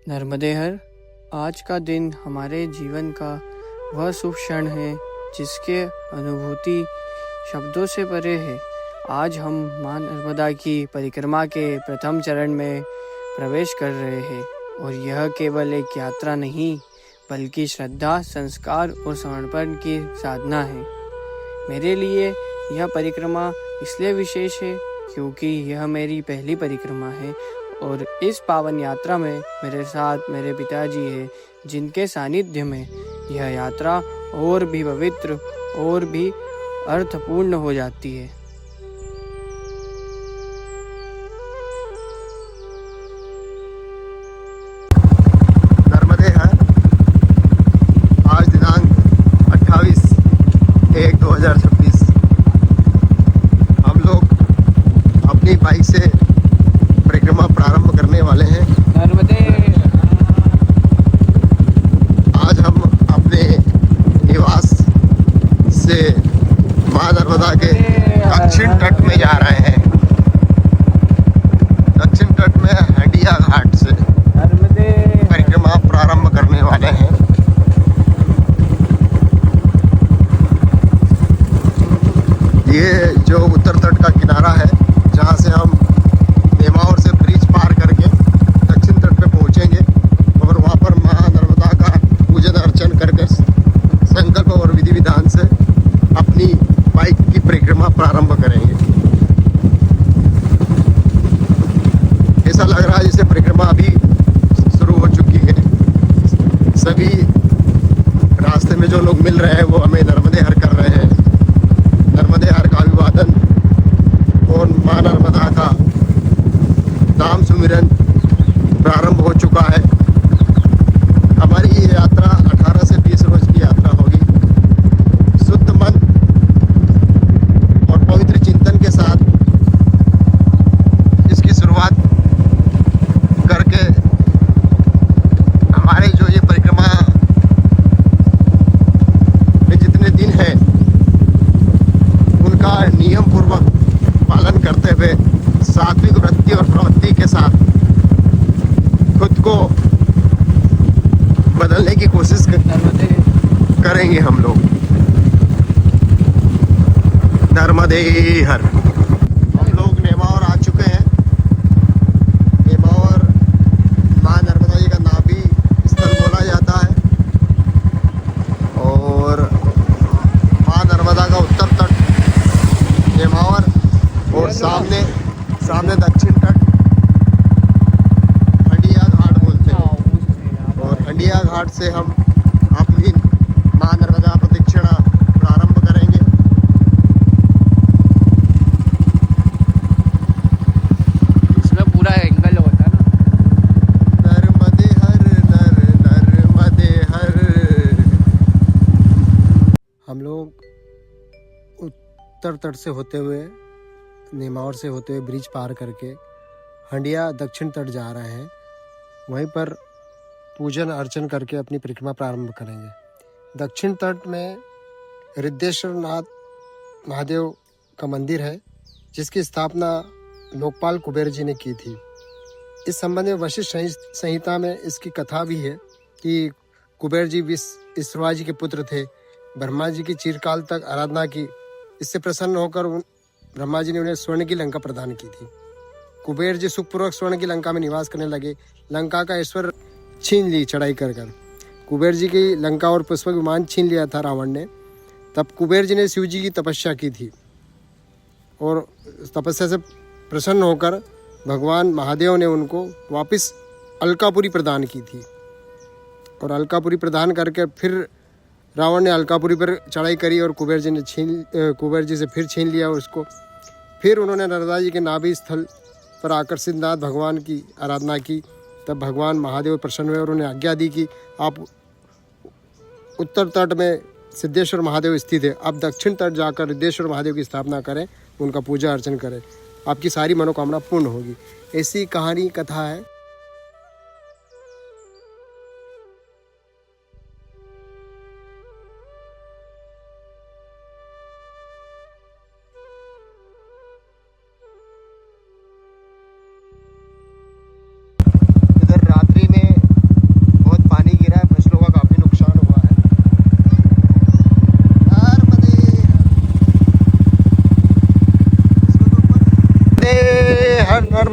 नर्मदे हर। आज का दिन हमारे जीवन का वह शुभ क्षण है जिसके अनुभूति शब्दों से परे है। आज हम मां नर्मदा की परिक्रमा के प्रथम चरण में प्रवेश कर रहे हैं और यह केवल एक यात्रा नहीं बल्कि श्रद्धा, संस्कार और समर्पण की साधना है। मेरे लिए यह परिक्रमा इसलिए विशेष है क्योंकि यह मेरी पहली परिक्रमा है और इस पावन यात्रा में मेरे साथ मेरे पिताजी हैं, जिनके सानिध्य में यह यात्रा और भी पवित्र और भी अर्थपूर्ण हो जाती है। नर्मदे हर। आज दिनांक 28/1/2026 हम लोग अपनी बाइक से परिक्रमा प्रारंभ करने वाले हैं। नर्मदे आज हम अपने निवास से मां नर्मदा के दक्षिण तट में जा रहे हैं। दक्षिण तट में हंडिया घाट से परिक्रमा प्रारंभ करने वाले हैं। ये जो उत्तर तट का किनारा है जहाँ से हम नेमावर से ब्रिज पार करके दक्षिण तट पे पहुँचेंगे और वहाँ पर मां नर्मदा का पूजन अर्चन करके संकल्प और विधि विधान से अपनी बाइक की परिक्रमा प्रारंभ करेंगे। ऐसा लग रहा है जैसे परिक्रमा अभी शुरू हो चुकी है। सभी रास्ते में जो लोग मिल रहे हैं वो हमें नर्मदे हर कर रहे हैं। नर्मदे हर का अभिवादन और मां नर्मदा का नाम सुमिरन प्रारंभ हो चुका है। हमारी ये यात्रा 18 से 20 रोज की यात्रा होगी। शुद्ध मन और पवित्र चिंतन के साथ इसकी शुरुआत करके हमारे जो ये परिक्रमा में जितने दिन हैं उनका नियम पूर्वक पालन करते हुए सात्विक वृत्ति और प्रवृत्ति के साथ खुद को बदलने की कोशिश करेंगे हम लोग। नर्मदे हर। हम लोग नेमावर आ चुके हैं। नेमावर मां नर्मदा जी का नाभि स्थल बोला जाता है और मां नर्मदा का उत्तर तट नेमावर और सामने दक्षिण तट हंडिया घाट बोलते हैं। और हंडिया घाट से हम अपनी मां नर्मदा प्रदक्षिणा प्रारंभ करेंगे। इसमें पूरा एंगल होता है ना। नर्मदे हर नर्मदे हर। हम लोग उत्तर तट से होते हुए नेमावर से होते हुए ब्रिज पार करके हंडिया दक्षिण तट जा रहे हैं। वहीं पर पूजन अर्चन करके अपनी परिक्रमा प्रारंभ करेंगे। दक्षिण तट में रिद्धेश्वरनाथ महादेव का मंदिर है जिसकी स्थापना लोकपाल कुबेर जी ने की थी। इस संबंध में वशिष्ठ संहिता में इसकी कथा भी है कि कुबेर जी विश्रवा जी के पुत्र थे। ब्रह्मा जी की चिरकाल तक आराधना की। इससे प्रसन्न होकर ब्रह्मा जी ने उन्हें स्वर्ण की लंका प्रदान की थी। कुबेर जी सुखपूर्वक स्वर्ण की लंका में निवास करने लगे। लंका का ऐश्वर्य छीन ली चढ़ाई कर कुबेर जी की लंका और पुष्पक विमान छीन लिया था रावण ने। तब कुबेर जी ने शिव जी की तपस्या की थी और तपस्या से प्रसन्न होकर भगवान महादेव ने उनको वापस अलकापुरी प्रदान की थी। और अलकापुरी प्रदान करके फिर रावण ने अलकापुरी पर चढ़ाई करी और कुबेर जी से फिर छीन लिया उसको। फिर उन्होंने नर्मदा जी के नाभि स्थल पर आकर सिद्धनाथ भगवान की आराधना की। तब भगवान महादेव प्रसन्न हुए और उन्हें आज्ञा दी कि आप उत्तर तट में सिद्धेश्वर महादेव स्थित है, आप दक्षिण तट जाकर सिद्धेश्वर महादेव की स्थापना करें, उनका पूजा अर्चन करें, आपकी सारी मनोकामना पूर्ण होगी। ऐसी कहानी कथा है। इधर रात्रि में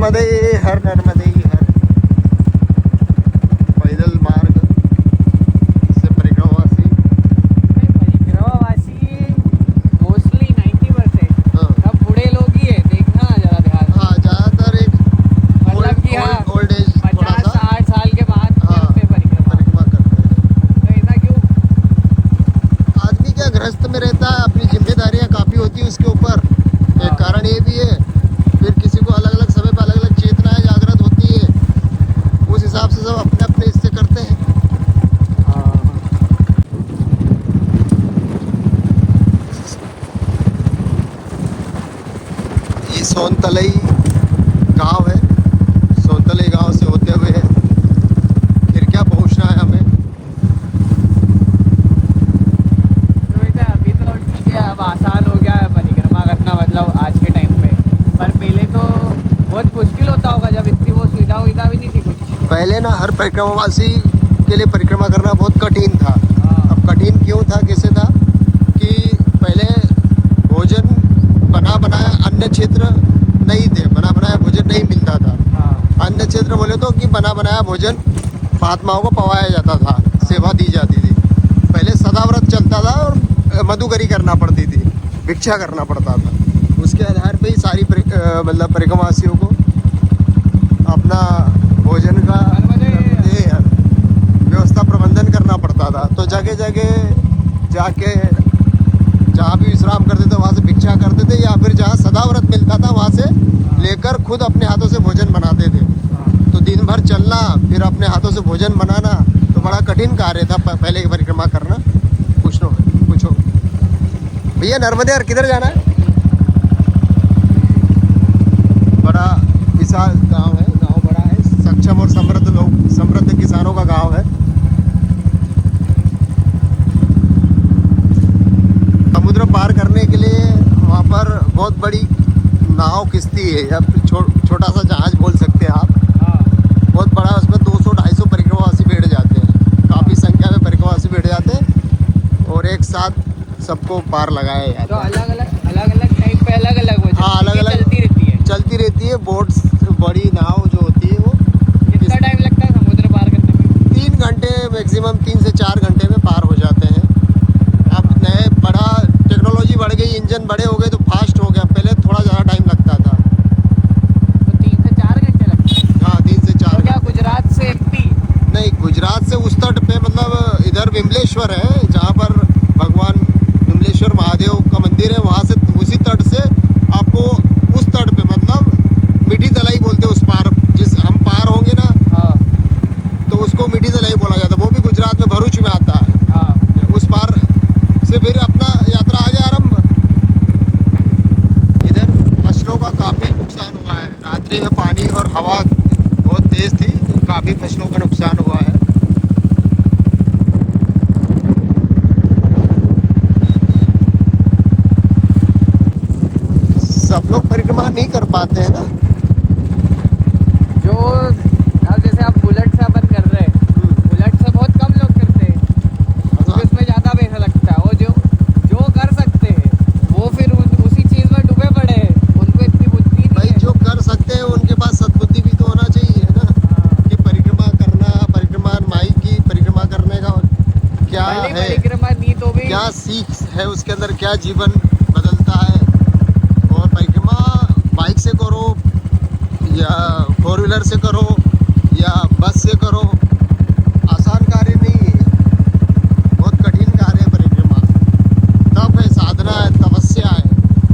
नर्मदे हर पैदल मार्ग से परिक्रमावासी मोस्टली 90%। हाँ। सब बूढ़े लोग ही है, देखना जरा ध्यान। हाँ ज़्यादातर एक मतलब कि हाँ, ओल्ड एज थोड़ा 50 सा 60 साल के बाद हाँ, करते परिक्रमा। परिक्रमा करते हैं। तो ऐसा क्यों? आदमी क्या गृहस्थ में रहता है, अपनी जिम्मेदारियां काफ़ी होती है उसके ऊपर। एक कारण ये भी है। फिर किसी को अलग अलग समय पर अलग अलग चेतनाएं जागृत होती है, उस हिसाब से सब अपने अपने हिस्से करते हैं। ये सोनतलई गांव है। सोनतलई गांव से होते हुए फिर क्या पहुंचना है हमें। तो बेटा अभी तो ठीक है, अब आसान हो गया है परिक्रमा करना, मतलब आज के टाइम पे। पर पहले तो बहुत मुश्किल होता होगा, जब इतनी वो सुविधा उविधा भी नहीं थी कुछ। पहले ना हर परिक्रमावासी के लिए परिक्रमा करना बहुत कठिन था। हाँ। अब कठिन क्यों था, कैसे था कि पहले भोजन बना बनाया अन्य क्षेत्र नहीं थे, बना बनाया भोजन नहीं मिलता था। हाँ। अन्य क्षेत्र बोले तो कि बना बनाया भोजन महात्माओं को पवाया जाता था, सेवा दी जाती थी। पहले सदाव्रत चलता था और मधुकरी करना पड़ती थी, भिक्षा करना पड़ता था। उसके आधार पे ही सारी मतलब परिक्रमावासियों को अपना भोजन का व्यवस्था प्रबंधन करना पड़ता था। तो जगह जगह जाके जहाँ भी विश्राम करते थे वहाँ से भिक्षा करते थे, या फिर जहाँ सदाव्रत मिलता था वहाँ से लेकर खुद अपने हाथों से भोजन बनाते थे। तो दिन भर चलना, फिर अपने हाथों से भोजन बनाना तो बड़ा कठिन कार्य था पहले की परिक्रमा करना। पूछो भैया नर्मदे और किधर जाना है? बड़ा विशाल गांव है, गांव बड़ा है, सक्षम और समृद्ध किसानों का गांव है। समुद्र पार करने के लिए वहाँ पर बहुत बड़ी नाव किश्ती है, या छोटा सा जहाज बोल सकते हैं आप। बहुत बड़ा, उसमें 200-250 परिक्रमावासी बैठ जाते हैं। काफ़ी संख्या में परिक्रमावासी बैठ जाते हैं और एक साथ सबको पार लगाया तो जाता है। अलग अलग टाइम पे अलग अलग हाँ, अलग-अलग चलती रहती है। बोट्स, बड़ी नाव जो होती है वो। कितना टाइम लगता है समुद्र पार करने में? 3 घंटे मैक्सिमम, 3 से 4 घंटे में पार हो जाते हैं। अब नए बड़ा टेक्नोलॉजी बढ़ गई, इंजन बड़े हो गए तो फास्ट हो गया, पहले थोड़ा ज़्यादा टाइम लगता था। तो 3 से 4 घंटे लगते हैं? हाँ, 3 से 4 तो क्या गुजरात से एमपी? नहीं, गुजरात से उस तट पे, मतलब इधर विमलेश्वर है जहाँ पर भगवान विमलेश्वर महादेव का मंदिर है, वहाँ से उसी तट से आपको उस तट पे, मतलब मीठी तलाई बोलते हैं उस पार, जिस हम पार होंगे ना। हाँ। तो उसको मीठी तलाई बोला जाता है। वो भी गुजरात में भरूच में आता है। हाँ। उस पार से फिर अपना यात्रा आगे आरंभ। इधर फसलों का काफ़ी नुकसान हुआ है। रात्रि में पानी और हवा बहुत तेज़ थी, तो काफ़ी फसलों का नुकसान हुआ है। सब लोग परिक्रमा नहीं कर पाते हैं ना। जो अब जैसे आप बुलेट से अपन कर रहे हैं, बुलेट से बहुत कम लोग करते हैं, क्योंकि उसमें ज़्यादा पैसा लगता है। वो जो कर सकते हैं वो फिर उसी चीज़ में डूबे पड़े हैं, उनको इतनी बुद्धि नहीं भाई है। जो कर सकते हैं उनके पास सद्बुद्धि भी तो होना चाहिए ना, कि परिक्रमा करना, परिक्रमा माई की परिक्रमा करने का क्या भले है, परिक्रमा नहीं तो भी क्या सीख है उसके अंदर, क्या जीवन बदलता है। और परिक्रमा बाइक से करो या 4 व्हीलर से करो या बस से करो, आसान कार्य नहीं है, बहुत कठिन कार्य है परिक्रमा। तप है, साधना है, तपस्या है,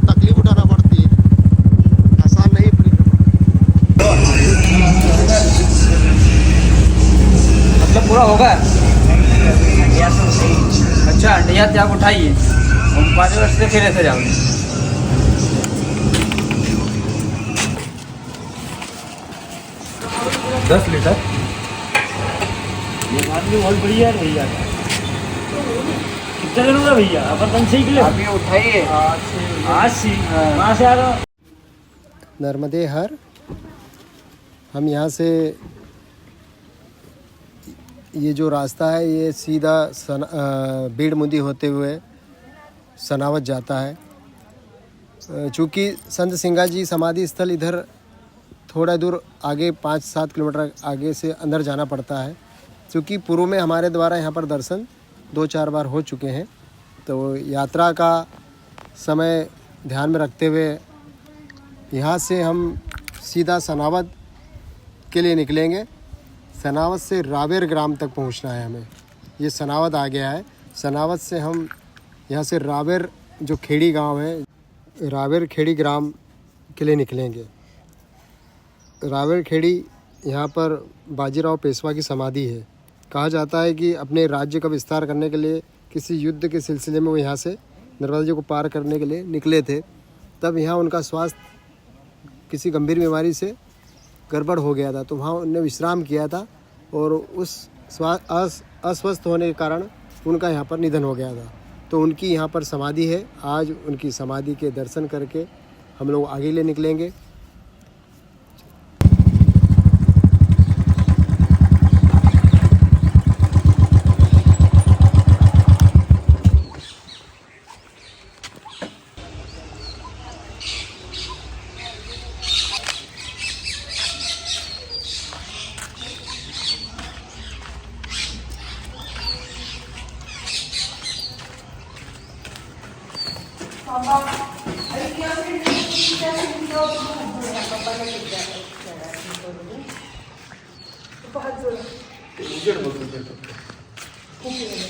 तकलीफ उठाना पड़ती है, आसान नहीं परिक्रमा। मतलब पूरा होगा। अच्छा, अंडिया से आप उठाइए, हम 5 वर्ष से फिर ऐसे जाओगे। 10 लीटर ये आदमी बहुत बढ़िया है भैया। कितना दिन होगा भैया अपन से ही अभी उठाइए। आज से वहाँ से आ रहा। नर्मदे हर, हम यहाँ से ये जो रास्ता है ये सीधा बीड़ मुंदी होते हुए सनावत जाता है। चूँकि संत सिंगा जी समाधि स्थल इधर थोड़ा दूर आगे 5-7 किलोमीटर आगे से अंदर जाना पड़ता है, क्योंकि पूर्व में हमारे द्वारा यहाँ पर दर्शन 2-4 बार हो चुके हैं। तो यात्रा का समय ध्यान में रखते हुए यहाँ से हम सीधा सनावद के लिए निकलेंगे। सनावद से रावेर ग्राम तक पहुँचना है हमें। ये सनावद आ गया है। सनावद से हम यहाँ से रावेर जो खेड़ी गांव है, रावेर खेड़ी ग्राम के लिए निकलेंगे। रावेर खेड़ी यहाँ पर बाजीराव पेशवा की समाधि है। कहा जाता है कि अपने राज्य का विस्तार करने के लिए किसी युद्ध के सिलसिले में वो यहाँ से नर्मदा जी को पार करने के लिए निकले थे। तब यहाँ उनका स्वास्थ्य किसी गंभीर बीमारी से गड़बड़ हो गया था, तो वहाँ उन्होंने विश्राम किया था और उस अस्वस्थ होने के कारण उनका यहाँ पर निधन हो गया था। तो उनकी यहाँ पर समाधि है। आज उनकी समाधि के दर्शन करके हम लोग आगे ले निकलेंगे।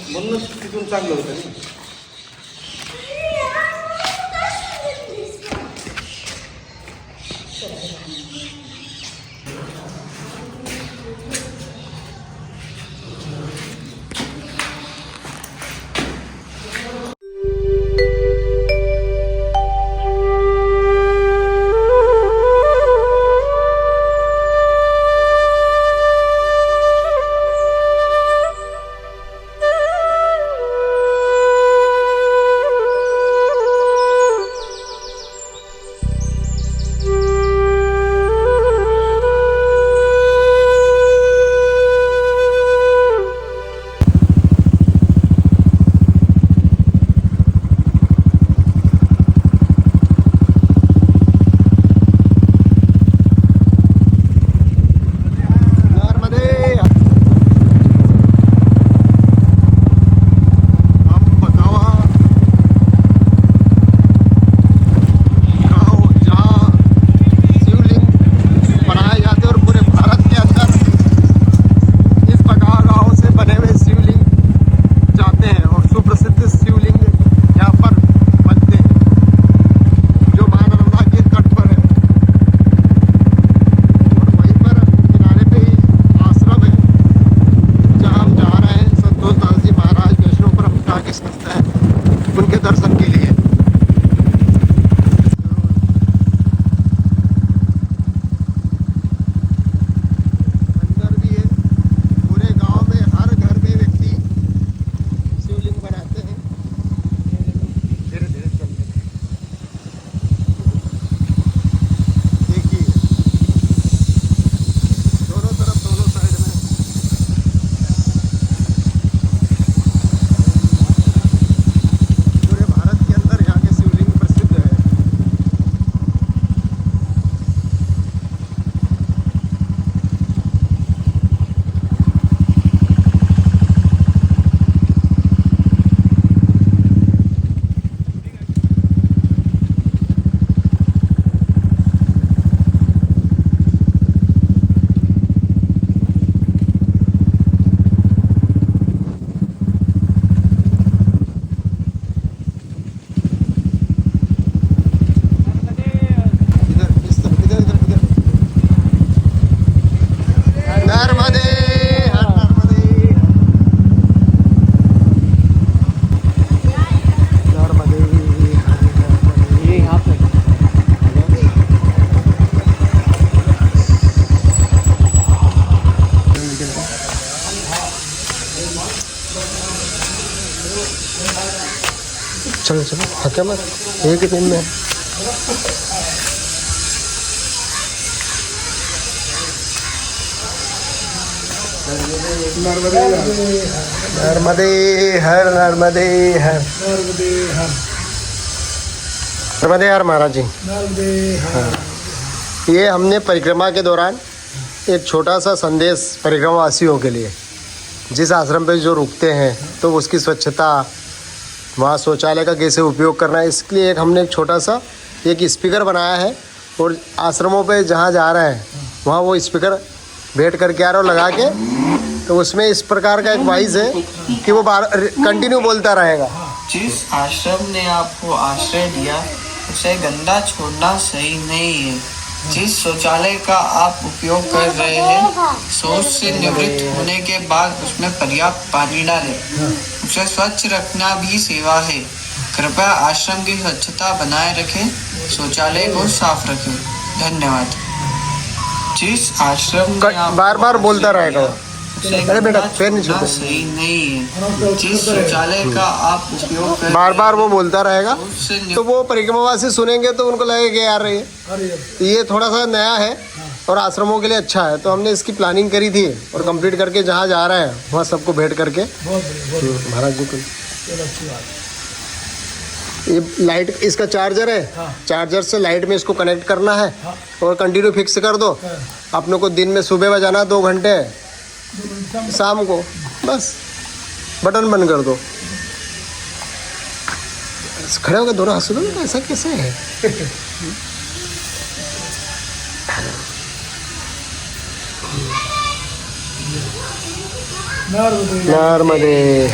म्हणूनच तिथून चांगलं होतं ना. चलो चलो थके मत, एक ही दिन में। नर्मदे हर नर्मदे हर नर्मदे हर महाराज जी। नर्मदे हर। ये हमने परिक्रमा के दौरान एक छोटा सा संदेश परिक्रमावासियों के लिए, जिस आश्रम पे जो रुकते हैं तो उसकी स्वच्छता, वहाँ शौचालय का कैसे उपयोग करना है, इसके लिए हमने एक छोटा सा एक स्पीकर बनाया है। और आश्रमों पे जहाँ जा रहे हैं वहाँ वो स्पीकर भेंट करके आ रहे हो लगा के, तो उसमें इस प्रकार का एक वॉइस है कि वो बार कंटिन्यू बोलता रहेगा। जिस आश्रम ने आपको आश्रय दिया उसे गंदा छोड़ना सही नहीं है। जिस शौचालय का आप उपयोग कर रहे हैं, शौच से निवृत्त होने के बाद उसमें पर्याप्त पानी डालें। उसे स्वच्छ रखना भी सेवा है। कृपया आश्रम की स्वच्छता बनाए रखें, शौचालय को साफ रखें। धन्यवाद। जिस आश्रम ने आपको बार बार बोलता रहेगा वो। उसे अरे बेटा, गंदा पैर नहीं छोड़ना छूटे। सही नहीं है। जिस शौचालय का आप उपयोग कर बार बार वो बोलता रहेगा, उससे तो वो परिक्रमावासी सुनेंगे तो उनको लगेगा कि यार ये थोड़ा सा नया है और आश्रमों के लिए अच्छा है। तो हमने इसकी प्लानिंग करी थी और कंप्लीट करके जहाँ जा रहे हैं वहाँ सबको भेंट करके महाराज जी को। ये लाइट इसका चार्जर है, चार्जर से लाइट में इसको कनेक्ट करना है और कंटिन्यू फिक्स कर दो। अपने को दिन में सुबह बजाना 2 घंटे, शाम को बस बटन बंद कर दो। खड़े होकर दोनों हंस दो, ऐसा कैसे है? नर्मदे।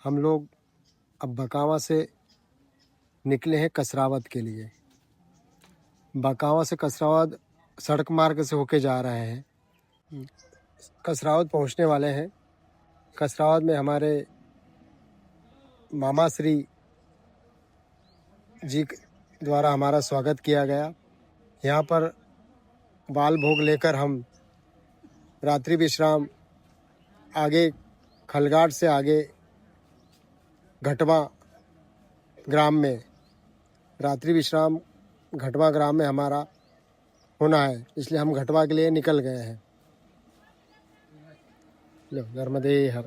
हम लोग अब बकावा से निकले हैं कसरावत के लिए। बकावा से कसरावत सड़क मार्ग से होके जा रहे हैं। कसरावत पहुंचने वाले हैं। कसरावत में हमारे मामा श्री जी द्वारा हमारा स्वागत किया गया। यहाँ पर बाल भोग लेकर हम रात्रि विश्राम आगे खलगाट से आगे घटवा ग्राम में रात्रि विश्राम घटवा ग्राम में हमारा होना है, इसलिए हम घटवा के लिए निकल गए हैं। लो नर्मदे हर।